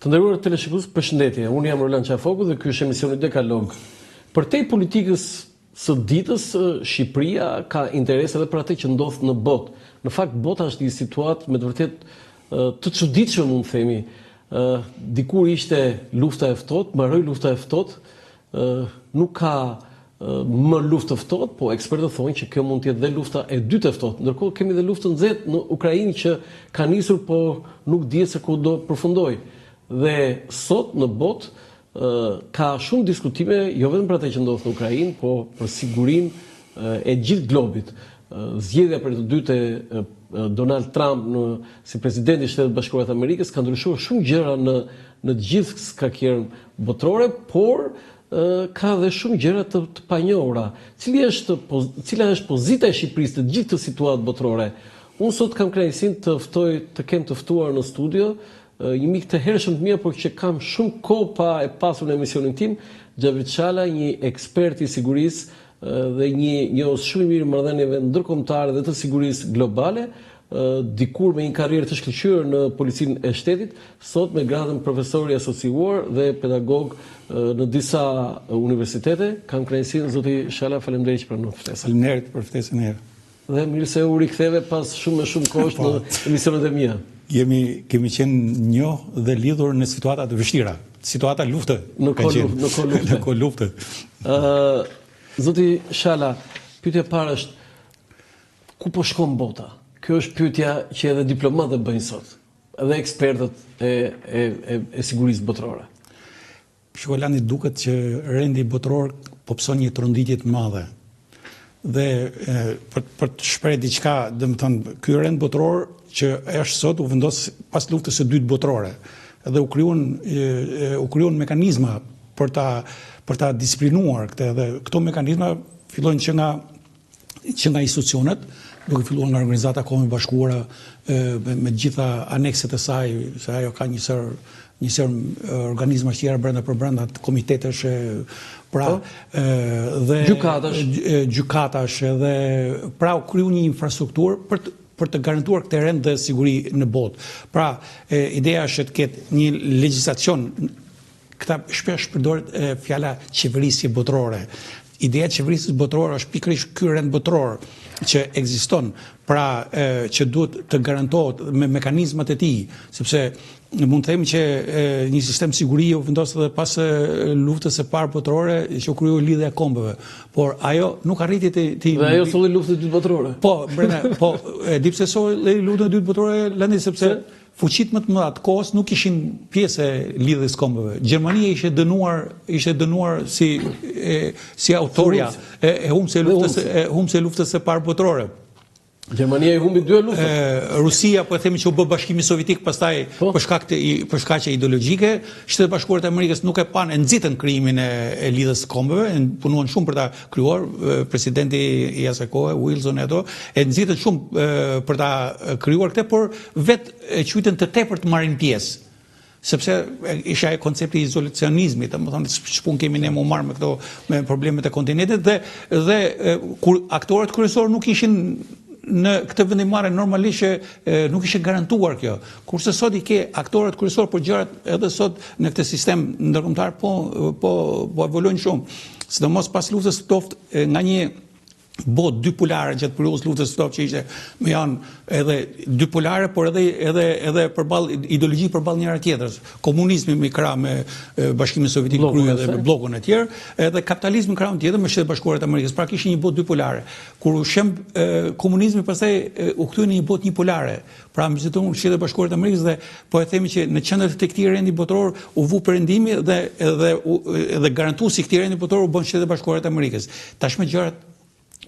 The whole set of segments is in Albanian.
Të nderuar teleshikues, përshëndetje. Unë jam Roland Qafoku dhe ky është emisioni Dekalog. Përtej politikës së ditës, Shqipëria ka interes edhe për atë që ndodh në botë. Në fakt, bota është një situatë me të vërtet të çuditshme, mund të themi. Dikur ishte lufta e ftohtë, mbaroi lufta e ftohtë, nuk ka më luftë të ftohtë, po ekspertët thonë që kjo mund të jetë dhe lufta e dytë e ftohtë. Ndërkohë kemi dhe luftën nxehtë në Ukrainë që ka nisur, po nuk dihet se ku do përfundojë. Dhe sot në botë ka shumë diskutime, jo vetëm për atë që ndodh në Ukrainë, po për sigurinë e gjithë globit. Zgjedhja për të dytë e Donald Trump si presidenti i Shtetit Bashkuar të Amerikës ka ndryshuar shumë gjëra në të gjithë skakjerën botërore, por ka dhe shumë gjëra të panjohura. Cila është pozita e Shqipërisë të gjithë këtë situatë botërore? Unë sot kam kënaqësinë të kem të ftuar në studio një mik të hershëm të mirë, por që kam shumë kohë pa e pasur në emisionin tim, Xhavit Çala, një ekspert i sigurisë dhe një njohës shumë i mirë marrëdhënieve ndërkombëtare dhe të sigurisë globale, dikur me një karrierë të shkëlqyer në policinë e shtetit, sot me gradën profesor i asociuar dhe pedagog në disa universitete. Kam kënaqësinë, zoti Çala, faleminderit që pranon ftesën. Faleminderit për ftesën e herë. Dhe mirë se u riktheve pas shumë kohësh në emisionet e mia. Kemi qenë njohë dhe lidhur në situata të vështira. Situata lufte. Në kohë lufte. Zoti Çala, pyetja e parë është ku po shkon bota? Kjo është pyetja që edhe diplomatët bëjnë sot, edhe ekspertët e sigurisë botërore. Shkolani, duket që rendi botëror po pson një tronditje të madhe. Dhe për të shprehur diçka, domethënë ky rend botëror që është sot u vendos pas luftës së dytë botërore. Dhe u krijuan mekanizma për ta disiplinuar këtë, dhe këto mekanizma fillojnë që nga institucionet, duke filluar nga Organizata e Kombeve Bashkuara me gjitha anekset e saj, se ajo ka një sër organizma që janë brenda komitetesh, pra dhe gjykatash, dhe pra u kriju një infrastrukturë për të garantuar këtë rend dhe siguri në botë. Pra, ideja është të ketë një legjislacion, këta shpesh përdoret fjala qeverisje botërore. Ideja e qeverisjes botërore është pikërisht ky rend botëror që ekziston, pra që duhet të garantohet me mekanizmat e tij, sepse mund të themi që një sistem sigurie u vendos edhe pas luftës së parë botërore, që u krijoi lidhja e kombeve, por ajo nuk arriti të Dhe ajo solli luftën e dytë botërore. Po, di pse solli luftën e dytë botërore, Landi, sepse fuqitë më të mëdha të kohës nuk ishin pjesë e lidhjes kombeve. Gjermania ishte dënuar si autorja e humbse luftës së parë botërore. Gjermania i humbi dy lufta. Rusia, po e themi që u bë Bashkimi Sovjetik pastaj për shkaqe ideologjike. Shtetet Bashkuara të Amerikës nuk e kanë, nxitën krijimin e lidhjes së kombeve, punuan shumë për ta krijuar. Presidenti i asaj kohe, Wilson, e nxitën shumë për ta krijuar këtë, por vetë quajtën të tepër të marrin pjesë. Sepse isha koncepti i izolacionizmit, domethënë ç'pun kemi ne më marr me problemet e kontinentit, dhe kur aktorët kryesorë nuk ishin në këtë vendimarrje, normalisht që nuk ishte garantuar kjo. Kurse sot i ke aktorët kryesorë, por gjërat edhe sot në këtë sistem ndërkombëtar po evoluojnë shumë. Sidomos pas luftës së ftohtë, nga një botë dypolare gjatë periudhës luftës së ftohtë, që ishte me janë edhe dypolare, por edhe përballë ideologji përballë njëra tjetrës. Komunizmi me krah me Bashkimin Sovjetik krye dhe me bllokun e tjerë, edhe kapitalizmi krah tjetër me Shtetet Bashkuara të Amerikës. Pra kishin një botë dypolare. Kur u shemb komunizmi, pastaj u kthye në një botë njëpolare. Pra mbështetuar Shtetet Bashkuara të Amerikës, dhe po e themi që në qendër të këtij rendi botëror u vu perëndimi dhe garantuesi i këtij rendi botëror u bën Shtetet Bashkuara të Amerikës. Tashmë gjërat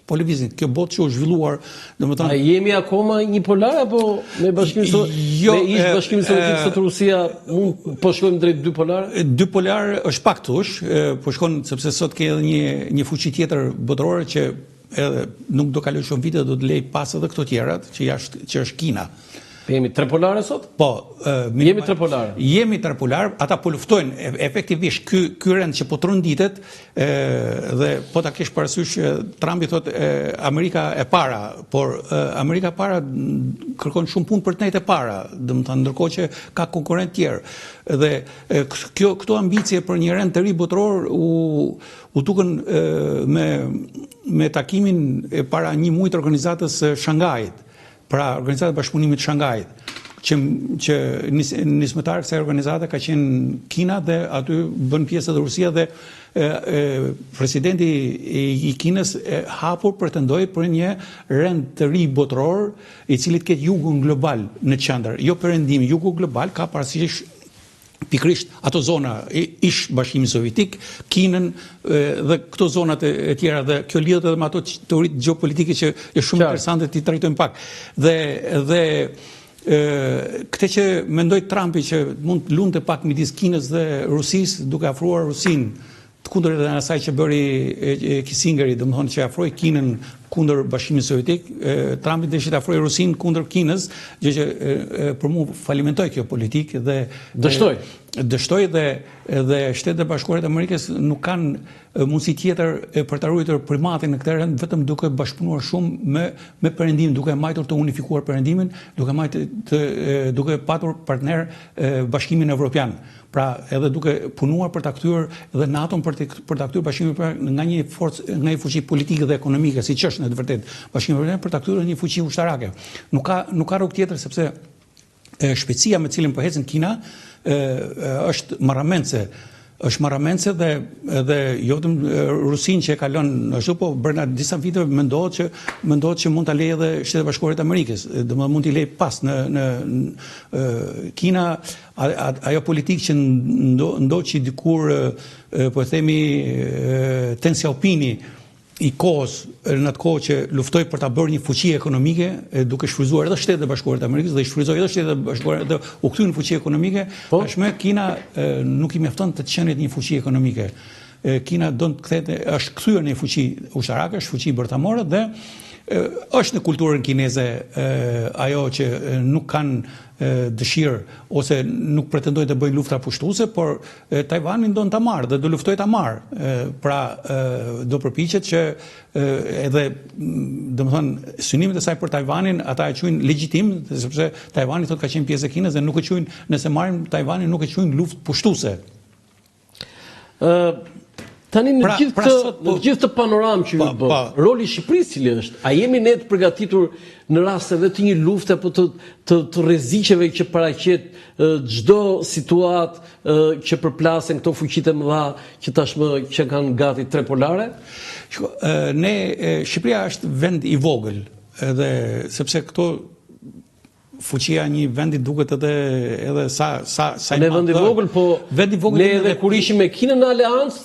po lëvizin. Kjo botë që u zhvilluar, domethënë. A jemi akoma një polar apo me Bashkimin Sovjetik sot Rusia po shkojmë drejt dy polar? Dy polar është pak tush, po shkon sepse sot ka edhe një fuqi tjetër botërore që edhe nuk do kaloj shumë vite, do të lej pas edhe këto tjerat, që është Kina. Jemi tripolare sot? Po, jemi tripolare. Jemi tripolare, ata po luftojnë efektivisht ky rend që po trunditet dhe po ta kesh parasysh Trumpi thotë Amerika e para, por Amerika e para kërkon shumë punë për të nejtë e para, domethënë ndërkohë që ka konkurrentë tjerë. Dhe këto ambicie për një rend të ri botëror u tukën me takimin para një muaj të organizatës Shangajit. Pra organizata e Bashkëpunimit Shangajit, që nismëtar kësaj organizate ka qenë Kina dhe aty bën pjesë edhe Rusia dhe presidenti i Kinës hapur pretendoi për një rend të ri botëror i cili të ketë jugun global në qendër. Jo perëndimi, jugu global ka parasysh pikrisht ato zona ish Bashkimi Sovjetik, Kinën dhe këto zonat e tjera dhe kjo lidhet edhe me ato teoritë gjeopolitike që është shumë interesante ti trajtojmë pak. Dhe këtë që mendoj Trumpi që mund të lundte pak midis Kinës dhe Rusisë duke afruar Rusinë të kundërt edhe asaj që bëri Kissingeri, domethënë që afroi Kinën kundër Bashkimit Sovjetik, Trumpi deshi të afrojë Rusinë kundër Kinës, gjë që për mua falimentoj kjo politikë dhe dështoj dhe Shtetet e Bashkuara të Amerikës nuk kanë mundësi tjetër për të ruajtur primatin në këtë rend vetëm duke bashkëpunuar shumë me Perëndimin, duke mbajtur të unifikuar Perëndimin, duke patur partner Bashkimin Evropian. Pra edhe duke punuar për ta kthyer edhe NATO-n për ta kthyer Bashkimin Evropian nga një forcë, nga një fuqi politike dhe ekonomike, siç është në të vërtetë Bashkimi Evropian, për ta kthyer në një fuqi ushtarake. Nuk ka rrugë tjetër sepse shpejtësia me cilën po ecën Kina është marramendse. Është marramendse dhe jo vetëm Rusinë që e kalon ashtu, po brenda disa viteve mendohet që mund ta lejë edhe Shtetet Bashkuara të Amerikës, domethënë mund t'i lejë pas në Kina ajo politikë që ndoqi dikur po e themi Deng Xiaopingi i kohës në atë kohë që luftoi për ta bërë një fuqi ekonomike duke shfryzuar edhe Shtetet e Bashkuara të Amerikës dhe i shfryzoi edhe Shtetet e Bashkuara dhe u kthye në fuqi ekonomike, tashmë Kina nuk i mjafton të qenë një fuqi ekonomike. Kina don të kthehet, është kthyer në një fuqi ushtarake, është fuqi bërtamore dhe është në kulturën kineze ajo që nuk kanë dëshirë ose nuk pretendojnë të bëjnë lufta pushtuese, por Tajvanin do ta marrë dhe do luftojë ta marrë. Pra do përpiqet që edhe domethënë synimet e saj për Tajvanin ata e quajnë legjitim, sepse Tajvani thotë ka qenë pjesë e Kinës dhe nuk e quajnë, nëse marrin Tajvanin nuk e quajnë luftë pushtuese. Tani në gjithë të panoramë që ju bë, roli i Shqipërisë cili është? A jemi ne të përgatitur në rast edhe të një lufte apo të rreziqeve që paraqet çdo situatë që përplasen këto fuqitë e mëdha që tashmë që kanë gati tripolare? Shqipëria është vend i vogël, edhe sepse këto fuqia një vendi duket edhe sa ne vend i vogël, po ne edhe kur ishim me Kinën në aleancë